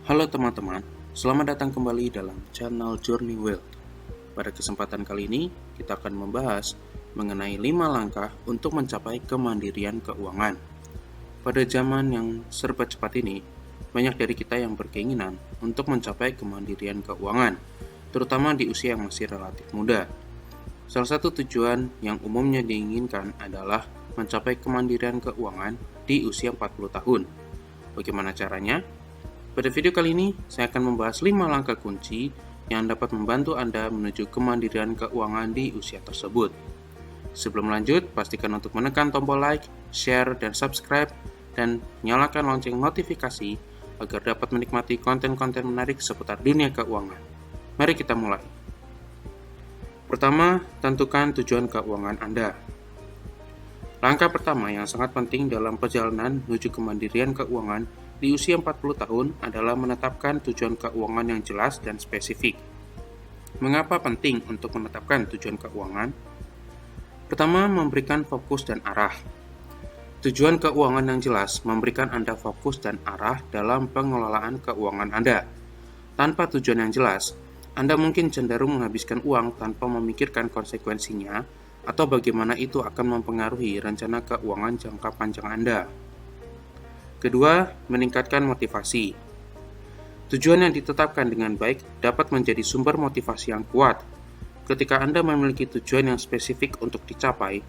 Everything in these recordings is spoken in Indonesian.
Halo teman-teman, selamat datang kembali dalam channel Journey Wealth. Pada kesempatan kali ini, kita akan membahas mengenai 5 langkah untuk mencapai kemandirian keuangan. Pada zaman yang serba cepat ini, banyak dari kita yang berkeinginan untuk mencapai kemandirian keuangan, terutama di usia yang masih relatif muda. Salah satu tujuan yang umumnya diinginkan adalah mencapai kemandirian keuangan di usia 40 tahun. Bagaimana caranya? Pada video kali ini, saya akan membahas 5 langkah kunci yang dapat membantu Anda menuju kemandirian keuangan di usia tersebut. Sebelum lanjut, pastikan untuk menekan tombol like, share, dan subscribe, dan nyalakan lonceng notifikasi agar dapat menikmati konten-konten menarik seputar dunia keuangan. Mari kita mulai. Pertama, tentukan tujuan keuangan Anda. Langkah pertama yang sangat penting dalam perjalanan menuju kemandirian keuangan di usia 40 tahun adalah menetapkan tujuan keuangan yang jelas dan spesifik. Mengapa penting untuk menetapkan tujuan keuangan? Pertama, memberikan fokus dan arah. Tujuan keuangan yang jelas memberikan Anda fokus dan arah dalam pengelolaan keuangan Anda. Tanpa tujuan yang jelas, Anda mungkin cenderung menghabiskan uang tanpa memikirkan konsekuensinya atau bagaimana itu akan mempengaruhi rencana keuangan jangka panjang Anda. Kedua, meningkatkan motivasi. Tujuan yang ditetapkan dengan baik dapat menjadi sumber motivasi yang kuat. Ketika Anda memiliki tujuan yang spesifik untuk dicapai,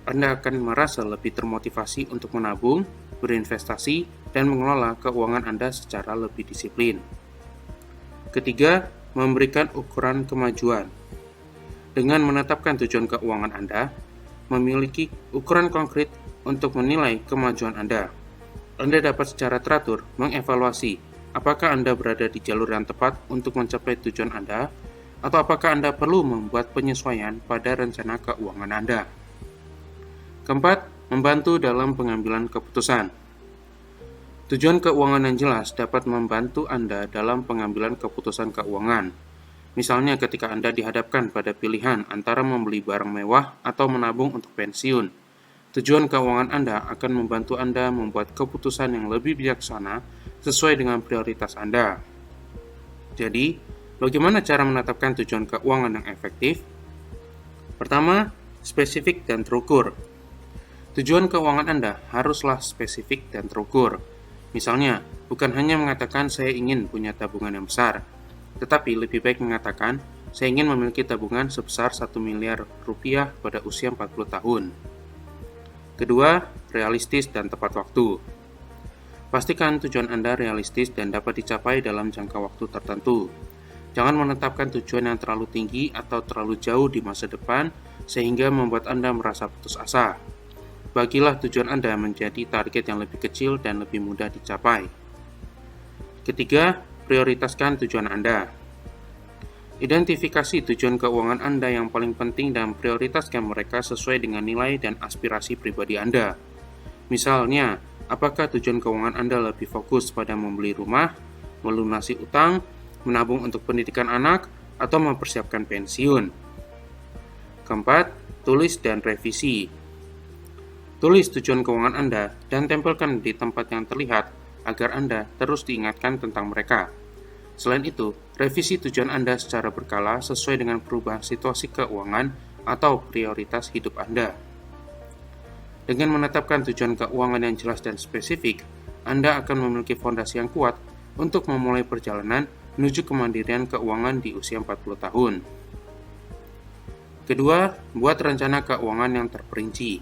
Anda akan merasa lebih termotivasi untuk menabung, berinvestasi, dan mengelola keuangan Anda secara lebih disiplin. Ketiga, memberikan ukuran kemajuan. Dengan menetapkan tujuan keuangan Anda, memiliki ukuran konkret untuk menilai kemajuan Anda. Anda dapat secara teratur mengevaluasi apakah Anda berada di jalur yang tepat untuk mencapai tujuan Anda, atau apakah Anda perlu membuat penyesuaian pada rencana keuangan Anda. Keempat, membantu dalam pengambilan keputusan. Tujuan keuangan yang jelas dapat membantu Anda dalam pengambilan keputusan keuangan. Misalnya ketika Anda dihadapkan pada pilihan antara membeli barang mewah atau menabung untuk pensiun. Tujuan keuangan Anda akan membantu Anda membuat keputusan yang lebih bijaksana sesuai dengan prioritas Anda. Jadi, bagaimana cara menetapkan tujuan keuangan yang efektif? Pertama, spesifik dan terukur. Tujuan keuangan Anda haruslah spesifik dan terukur. Misalnya, bukan hanya mengatakan saya ingin punya tabungan yang besar, tetapi lebih baik mengatakan saya ingin memiliki tabungan sebesar 1 miliar rupiah pada usia 40 tahun. Kedua, realistis dan tepat waktu. Pastikan tujuan Anda realistis dan dapat dicapai dalam jangka waktu tertentu. Jangan menetapkan tujuan yang terlalu tinggi atau terlalu jauh di masa depan sehingga membuat Anda merasa putus asa. Bagilah tujuan Anda menjadi target yang lebih kecil dan lebih mudah dicapai. Ketiga, prioritaskan tujuan Anda. Identifikasi tujuan keuangan Anda yang paling penting dan prioritaskan mereka sesuai dengan nilai dan aspirasi pribadi Anda. Misalnya, apakah tujuan keuangan Anda lebih fokus pada membeli rumah, melunasi utang, menabung untuk pendidikan anak, atau mempersiapkan pensiun? Keempat, tulis dan revisi. Tulis tujuan keuangan Anda dan tempelkan di tempat yang terlihat agar Anda terus diingatkan tentang mereka. Selain itu, revisi tujuan Anda secara berkala sesuai dengan perubahan situasi keuangan atau prioritas hidup Anda. Dengan menetapkan tujuan keuangan yang jelas dan spesifik, Anda akan memiliki fondasi yang kuat untuk memulai perjalanan menuju kemandirian keuangan di usia 40 tahun. Kedua, buat rencana keuangan yang terperinci.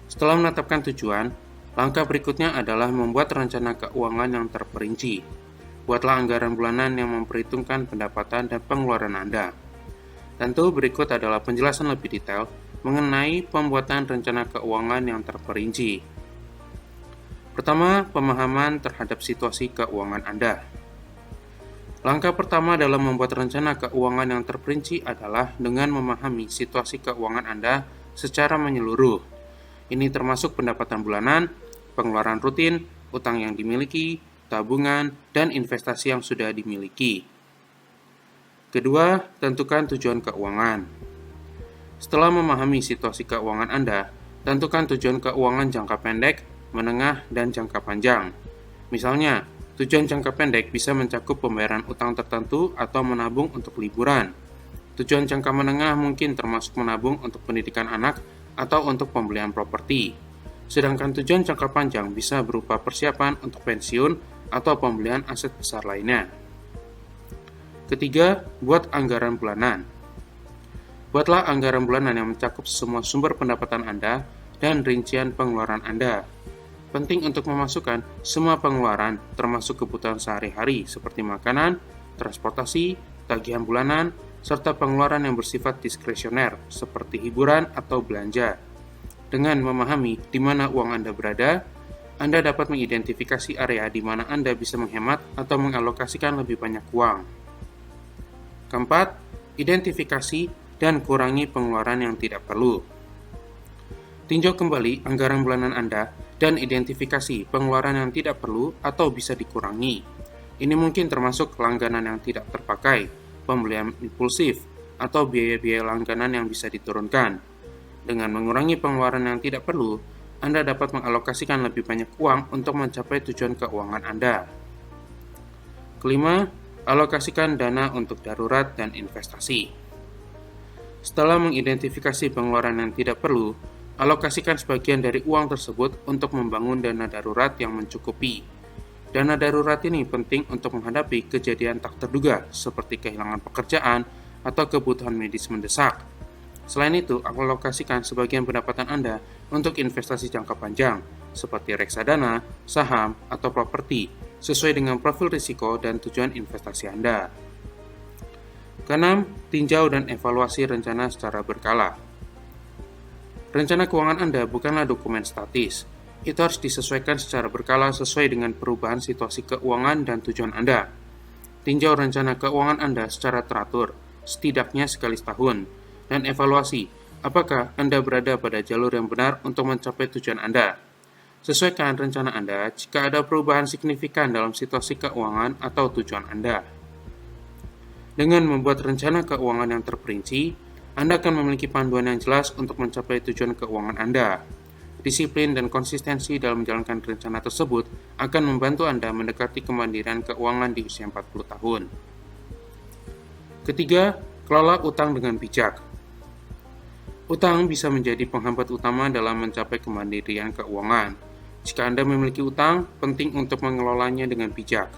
Setelah menetapkan tujuan, langkah berikutnya adalah membuat rencana keuangan yang terperinci. Buatlah anggaran bulanan yang memperhitungkan pendapatan dan pengeluaran Anda. Tentu berikut adalah penjelasan lebih detail mengenai pembuatan rencana keuangan yang terperinci. Pertama, pemahaman terhadap situasi keuangan Anda. Langkah pertama dalam membuat rencana keuangan yang terperinci adalah dengan memahami situasi keuangan Anda secara menyeluruh. Ini termasuk pendapatan bulanan, pengeluaran rutin, utang yang dimiliki, tabungan, dan investasi yang sudah dimiliki. Kedua, tentukan tujuan keuangan. Setelah memahami situasi keuangan Anda, tentukan tujuan keuangan jangka pendek, menengah, dan jangka panjang. Misalnya, Tujuan jangka pendek bisa mencakup pembayaran utang tertentu atau menabung untuk liburan. Tujuan jangka menengah mungkin termasuk menabung untuk pendidikan anak atau untuk pembelian properti. Sedangkan tujuan jangka panjang bisa berupa persiapan untuk pensiun atau pembelian aset besar lainnya. Ketiga, buat anggaran bulanan. Buatlah anggaran bulanan yang mencakup semua sumber pendapatan Anda dan rincian pengeluaran Anda. Penting untuk memasukkan semua pengeluaran termasuk kebutuhan sehari-hari seperti makanan, transportasi, tagihan bulanan, serta pengeluaran yang bersifat diskresioner seperti hiburan atau belanja. Dengan memahami di mana uang Anda berada, Anda dapat mengidentifikasi area di mana Anda bisa menghemat atau mengalokasikan lebih banyak uang. Keempat, identifikasi dan kurangi pengeluaran yang tidak perlu. Tinjau kembali anggaran bulanan Anda dan identifikasi pengeluaran yang tidak perlu atau bisa dikurangi. Ini mungkin termasuk langganan yang tidak terpakai, pembelian impulsif, atau biaya-biaya langganan yang bisa diturunkan. Dengan mengurangi pengeluaran yang tidak perlu, Anda dapat mengalokasikan lebih banyak uang untuk mencapai tujuan keuangan Anda. Kelima, alokasikan dana untuk darurat dan investasi. Setelah mengidentifikasi pengeluaran yang tidak perlu, alokasikan sebagian dari uang tersebut untuk membangun dana darurat yang mencukupi. Dana darurat ini penting untuk menghadapi kejadian tak terduga seperti kehilangan pekerjaan atau kebutuhan medis mendesak. Selain itu, alokasikan sebagian pendapatan Anda untuk investasi jangka panjang seperti reksadana, saham, atau properti sesuai dengan profil risiko dan tujuan investasi Anda. Keenam, tinjau dan evaluasi rencana secara berkala. Rencana keuangan Anda bukanlah dokumen statis. Itu harus disesuaikan secara berkala sesuai dengan perubahan situasi keuangan dan tujuan Anda. Tinjau rencana keuangan Anda secara teratur, setidaknya sekali setahun, dan evaluasi apakah Anda berada pada jalur yang benar untuk mencapai tujuan Anda. Sesuaikan rencana Anda jika ada perubahan signifikan dalam situasi keuangan atau tujuan Anda. Dengan membuat rencana keuangan yang terperinci, Anda akan memiliki panduan yang jelas untuk mencapai tujuan keuangan Anda. Disiplin dan konsistensi dalam menjalankan rencana tersebut akan membantu Anda mendekati kemandirian keuangan di usia 40 tahun. Ketiga, kelola utang dengan bijak. Utang bisa menjadi penghambat utama dalam mencapai kemandirian keuangan. Jika Anda memiliki utang, penting untuk mengelolanya dengan bijak.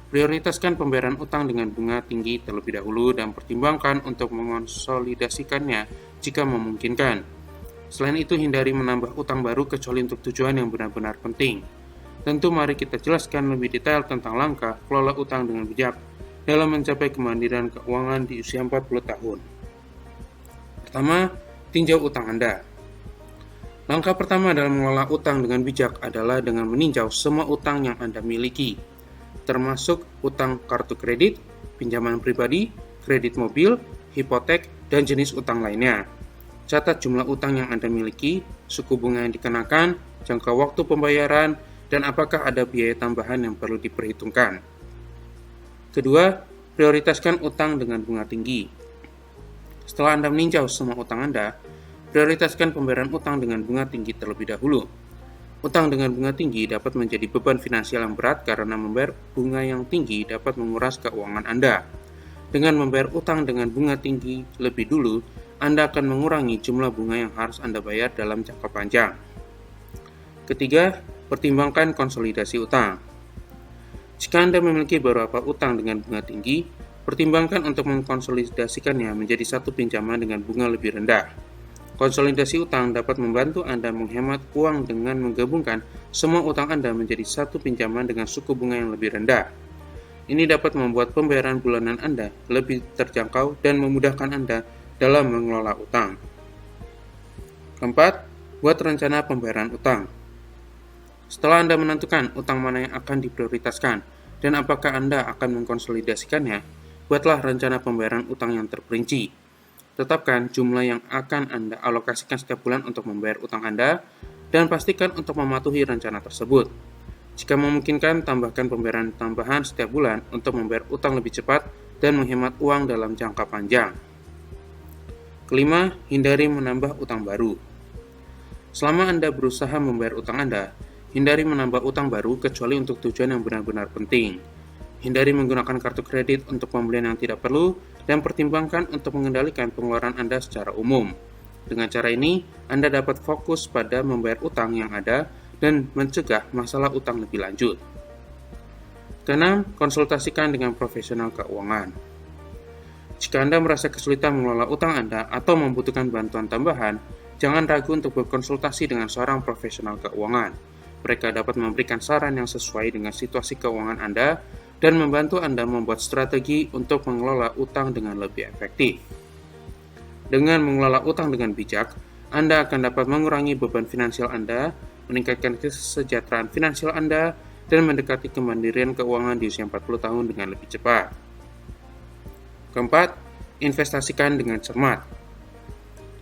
Prioritaskan pembayaran utang dengan bunga tinggi terlebih dahulu dan pertimbangkan untuk mengonsolidasikannya jika memungkinkan. Selain itu, hindari menambah utang baru kecuali untuk tujuan yang benar-benar penting. Tentu mari kita jelaskan lebih detail tentang langkah kelola utang dengan bijak dalam mencapai kemandirian keuangan di usia 40 tahun. Pertama, tinjau utang Anda. Langkah pertama dalam mengelola utang dengan bijak adalah dengan meninjau semua utang yang Anda miliki, termasuk utang kartu kredit, pinjaman pribadi, kredit mobil, hipotek, dan jenis utang lainnya. Catat jumlah utang yang Anda miliki, suku bunga yang dikenakan, jangka waktu pembayaran, dan apakah ada biaya tambahan yang perlu diperhitungkan. Kedua, prioritaskan utang dengan bunga tinggi. Setelah Anda meninjau semua utang Anda, prioritaskan pembayaran utang dengan bunga tinggi terlebih dahulu. Utang dengan bunga tinggi dapat menjadi beban finansial yang berat karena membayar bunga yang tinggi dapat menguras keuangan Anda. Dengan membayar utang dengan bunga tinggi lebih dulu, Anda akan mengurangi jumlah bunga yang harus Anda bayar dalam jangka panjang. Ketiga, pertimbangkan konsolidasi utang. Jika Anda memiliki beberapa utang dengan bunga tinggi, pertimbangkan untuk mengkonsolidasikannya menjadi satu pinjaman dengan bunga lebih rendah. Konsolidasi utang dapat membantu Anda menghemat uang dengan menggabungkan semua utang Anda menjadi satu pinjaman dengan suku bunga yang lebih rendah. Ini dapat membuat pembayaran bulanan Anda lebih terjangkau dan memudahkan Anda dalam mengelola utang. Keempat, buat rencana pembayaran utang. Setelah Anda menentukan utang mana yang akan diprioritaskan dan apakah Anda akan mengkonsolidasikannya, buatlah rencana pembayaran utang yang terperinci. Tetapkan jumlah yang akan Anda alokasikan setiap bulan untuk membayar utang Anda, dan pastikan untuk mematuhi rencana tersebut. Jika memungkinkan, tambahkan pembayaran tambahan setiap bulan untuk membayar utang lebih cepat dan menghemat uang dalam jangka panjang. Kelima, hindari menambah utang baru. Selama Anda berusaha membayar utang Anda, Hindari menambah utang baru kecuali untuk tujuan yang benar-benar penting. Hindari menggunakan kartu kredit untuk pembelian yang tidak perlu, dan pertimbangkan untuk mengendalikan pengeluaran Anda secara umum. Dengan cara ini, Anda dapat fokus pada membayar utang yang ada dan mencegah masalah utang lebih lanjut. Keenam, konsultasikan dengan profesional keuangan. Jika Anda merasa kesulitan mengelola utang Anda atau membutuhkan bantuan tambahan, jangan ragu untuk berkonsultasi dengan seorang profesional keuangan. Mereka dapat memberikan saran yang sesuai dengan situasi keuangan Anda dan membantu Anda membuat strategi untuk mengelola utang dengan lebih efektif. Dengan mengelola utang dengan bijak, Anda akan dapat mengurangi beban finansial Anda, meningkatkan kesejahteraan finansial Anda, dan mendekati kemandirian keuangan di usia 40 tahun dengan lebih cepat. Keempat, investasikan dengan cermat.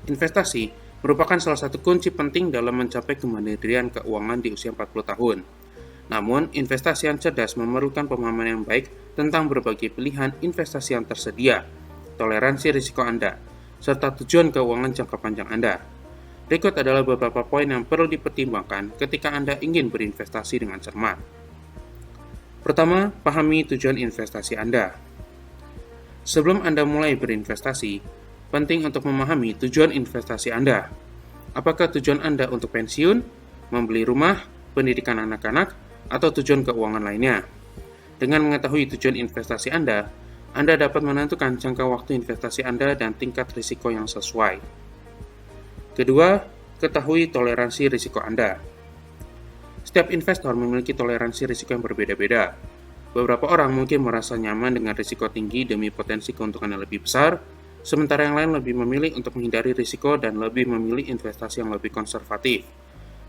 Investasi merupakan salah satu kunci penting dalam mencapai kemandirian keuangan di usia 40 tahun. Namun, investasi yang cerdas memerlukan pemahaman yang baik tentang berbagai pilihan investasi yang tersedia, toleransi risiko Anda, serta tujuan keuangan jangka panjang Anda. Berikut adalah beberapa poin yang perlu dipertimbangkan ketika Anda ingin berinvestasi dengan cermat. Pertama, pahami tujuan investasi Anda. Sebelum Anda mulai berinvestasi, penting untuk memahami tujuan investasi Anda. Apakah tujuan Anda untuk pensiun, membeli rumah, pendidikan anak-anak, atau tujuan keuangan lainnya? Dengan mengetahui tujuan investasi Anda dapat menentukan jangka waktu investasi Anda dan tingkat risiko yang sesuai. Kedua, ketahui toleransi risiko Anda. Setiap investor memiliki toleransi risiko yang berbeda-beda. Beberapa orang mungkin merasa nyaman dengan risiko tinggi demi potensi keuntungan yang lebih besar, sementara yang lain lebih memilih untuk menghindari risiko dan lebih memilih investasi yang lebih konservatif.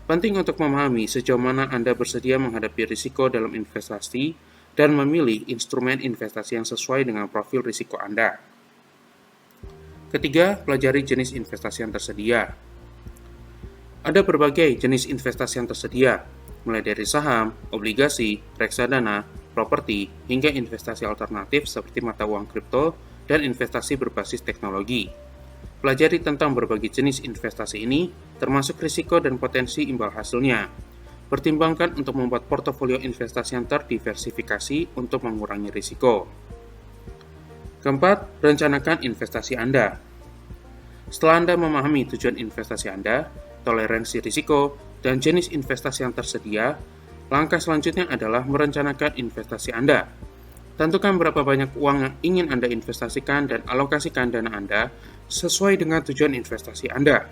Penting untuk memahami sejauh mana Anda bersedia menghadapi risiko dalam investasi dan memilih instrumen investasi yang sesuai dengan profil risiko Anda. Ketiga, pelajari jenis investasi yang tersedia. Ada berbagai jenis investasi yang tersedia, mulai dari saham, obligasi, reksadana, properti, hingga investasi alternatif seperti mata uang kripto dan investasi berbasis teknologi. Pelajari tentang berbagai jenis investasi ini, termasuk risiko dan potensi imbal hasilnya. Pertimbangkan untuk membuat portofolio investasi yang terdiversifikasi untuk mengurangi risiko. Keempat, rencanakan investasi Anda. Setelah Anda memahami tujuan investasi Anda, toleransi risiko, dan jenis investasi yang tersedia, langkah selanjutnya adalah merencanakan investasi Anda. Tentukan berapa banyak uang yang ingin Anda investasikan dan alokasikan dana Anda sesuai dengan tujuan investasi Anda.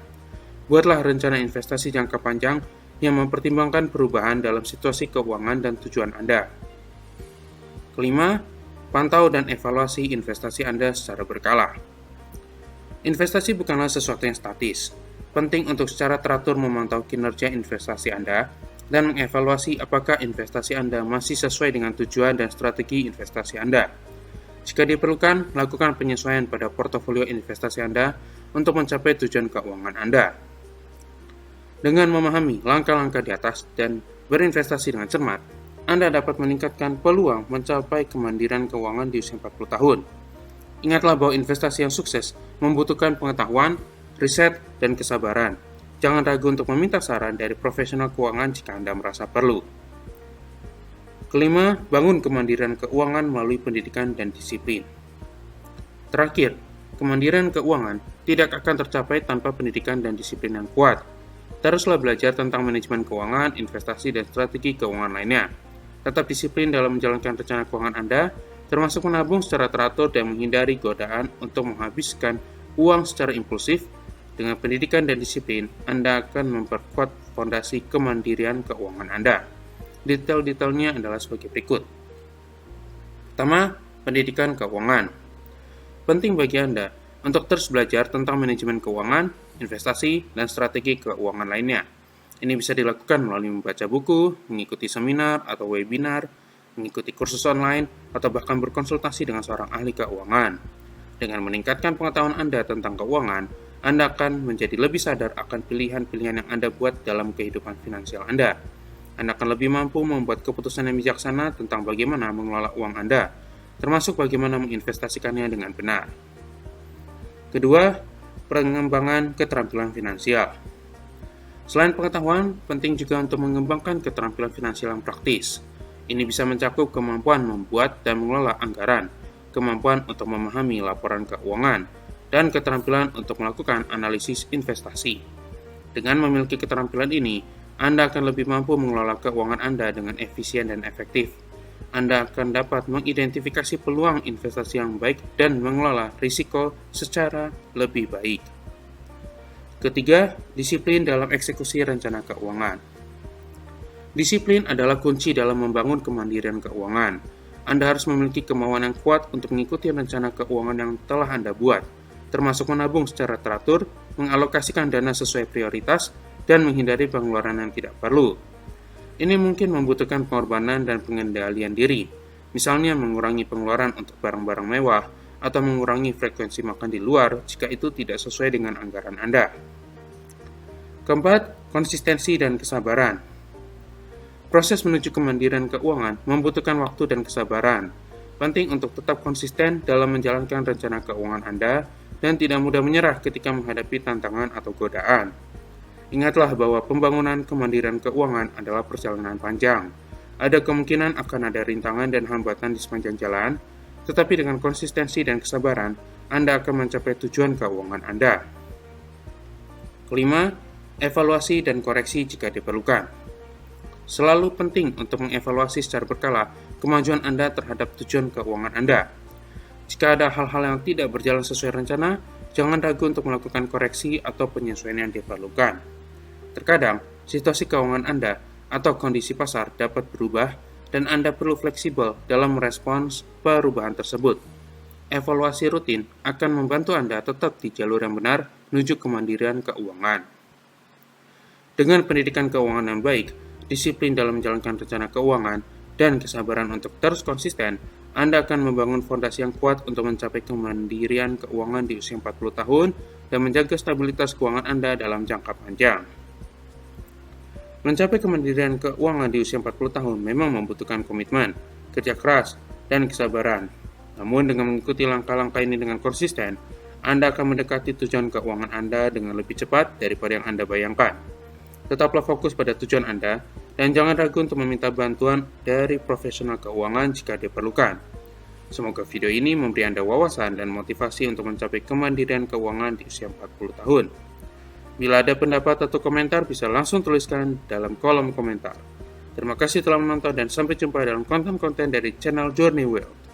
Buatlah rencana investasi jangka panjang yang mempertimbangkan perubahan dalam situasi keuangan dan tujuan Anda. Kelima, pantau dan evaluasi investasi Anda secara berkala. Investasi bukanlah sesuatu yang statis. Penting untuk secara teratur memantau kinerja investasi Anda dan mengevaluasi apakah investasi Anda masih sesuai dengan tujuan dan strategi investasi Anda. Jika diperlukan, lakukan penyesuaian pada portofolio investasi Anda untuk mencapai tujuan keuangan Anda. Dengan memahami langkah-langkah di atas dan berinvestasi dengan cermat, Anda dapat meningkatkan peluang mencapai kemandirian keuangan di usia 40 tahun. Ingatlah bahwa investasi yang sukses membutuhkan pengetahuan, riset, dan kesabaran. Jangan ragu untuk meminta saran dari profesional keuangan jika Anda merasa perlu. Kelima, bangun kemandirian keuangan melalui pendidikan dan disiplin. Terakhir, kemandirian keuangan tidak akan tercapai tanpa pendidikan dan disiplin yang kuat. Teruslah belajar tentang manajemen keuangan, investasi, dan strategi keuangan lainnya. Tetap disiplin dalam menjalankan rencana keuangan Anda, termasuk menabung secara teratur dan menghindari godaan untuk menghabiskan uang secara impulsif. Dengan pendidikan dan disiplin, Anda akan memperkuat fondasi kemandirian keuangan Anda. Detail-detailnya adalah sebagai berikut. Pertama, pendidikan keuangan. Penting bagi Anda untuk terus belajar tentang manajemen keuangan, investasi, dan strategi keuangan lainnya. Ini bisa dilakukan melalui membaca buku, mengikuti seminar atau webinar, mengikuti kursus online, atau bahkan berkonsultasi dengan seorang ahli keuangan. Dengan meningkatkan pengetahuan Anda tentang keuangan, Anda akan menjadi lebih sadar akan pilihan-pilihan yang Anda buat dalam kehidupan finansial Anda. Anda akan lebih mampu membuat keputusan yang bijaksana tentang bagaimana mengelola uang Anda, termasuk bagaimana menginvestasikannya dengan benar. Kedua, pengembangan keterampilan finansial. Selain pengetahuan, penting juga untuk mengembangkan keterampilan finansial yang praktis. Ini bisa mencakup kemampuan membuat dan mengelola anggaran, kemampuan untuk memahami laporan keuangan, dan keterampilan untuk melakukan analisis investasi. Dengan memiliki keterampilan ini, Anda akan lebih mampu mengelola keuangan Anda dengan efisien dan efektif. Anda akan dapat mengidentifikasi peluang investasi yang baik dan mengelola risiko secara lebih baik. Ketiga, disiplin dalam eksekusi rencana keuangan. Disiplin adalah kunci dalam membangun kemandirian keuangan. Anda harus memiliki kemauan yang kuat untuk mengikuti rencana keuangan yang telah Anda buat, termasuk menabung secara teratur, mengalokasikan dana sesuai prioritas, dan menghindari pengeluaran yang tidak perlu. Ini mungkin membutuhkan pengorbanan dan pengendalian diri, misalnya mengurangi pengeluaran untuk barang-barang mewah atau mengurangi frekuensi makan di luar jika itu tidak sesuai dengan anggaran Anda. Keempat, konsistensi dan kesabaran. Proses menuju kemandirian keuangan membutuhkan waktu dan kesabaran. Penting untuk tetap konsisten dalam menjalankan rencana keuangan Anda dan tidak mudah menyerah ketika menghadapi tantangan atau godaan. Ingatlah bahwa pembangunan kemandirian keuangan adalah perjalanan panjang. Ada kemungkinan akan ada rintangan dan hambatan di sepanjang jalan, tetapi dengan konsistensi dan kesabaran, Anda akan mencapai tujuan keuangan Anda. Kelima, evaluasi dan koreksi jika diperlukan. Selalu penting untuk mengevaluasi secara berkala kemajuan Anda terhadap tujuan keuangan Anda. Jika ada hal-hal yang tidak berjalan sesuai rencana, jangan ragu untuk melakukan koreksi atau penyesuaian yang diperlukan. Terkadang, situasi keuangan Anda atau kondisi pasar dapat berubah dan Anda perlu fleksibel dalam merespons perubahan tersebut. Evaluasi rutin akan membantu Anda tetap di jalur yang benar menuju kemandirian keuangan. Dengan pendidikan keuangan yang baik, disiplin dalam menjalankan rencana keuangan, dan kesabaran untuk terus konsisten, Anda akan membangun fondasi yang kuat untuk mencapai kemandirian keuangan di usia 40 tahun dan menjaga stabilitas keuangan Anda dalam jangka panjang. Mencapai kemandirian keuangan di usia 40 tahun memang membutuhkan komitmen, kerja keras, dan kesabaran. Namun dengan mengikuti langkah-langkah ini dengan konsisten, Anda akan mendekati tujuan keuangan Anda dengan lebih cepat daripada yang Anda bayangkan. Tetaplah fokus pada tujuan Anda, dan jangan ragu untuk meminta bantuan dari profesional keuangan jika diperlukan. Semoga video ini memberi Anda wawasan dan motivasi untuk mencapai kemandirian keuangan di usia 40 tahun. Bila ada pendapat atau komentar, bisa langsung tuliskan dalam kolom komentar. Terima kasih telah menonton dan sampai jumpa dalam konten-konten dari channel Journey Wealth.